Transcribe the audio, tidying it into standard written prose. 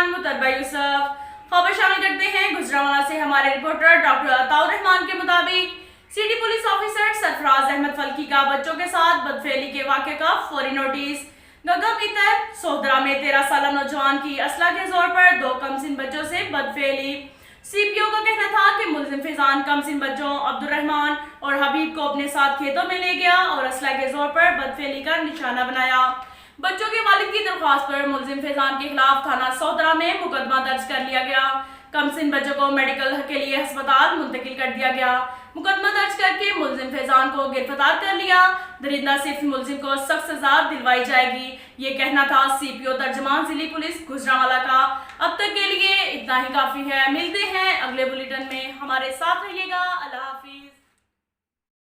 रहमान, मुतलबा यूसुफ। खबर शामिल करते हैं गुजरांवाला से हमारे रिपोर्टर डॉक्टर अताउर रहमान के मुताबिक city police officer Sarfaraz Ahmad Falki का बच्चों के साथ बदफेली के वाक़े का फौरी नोटिस। गग्गा बीतर सोहदरा में 13 साल नौजवान की असला के जोर पर 2 कमसिन बच्चों से बदफेली। सीपीओ का कहना था कि मुलजिम फैजान कमसिन बच्चों अब्दुल रहमान और हबीब को अपने साथ खेतों में ले गया और असला के जोर पर बदफेली का निशाना बनाया। बच्चों के वालिद की दरख्वास्त पर मुलजिम फैजान के खिलाफ थाना सोहदरा में मुकदमा दर्ज कर लिया गया। कमसिन बच्चों को मेडिकल के लिए अस्पताल मुंतकिल कर दिया गया। मुकदमा दर्ज करके मुलजिम फैजान को गिरफ्तार कर लिया। दरिंदा सिर्फ मुलजिम को सख्त सजा दिलवाई जाएगी, ये कहना था सीपीओ तर्जमान जिली पुलिस गुजरांवाला का। अब तक के लिए इतना ही काफी है। मिलते हैं अगले बुलेटिन में, हमारे साथ रहिएगा। अल्लाह हाफिज।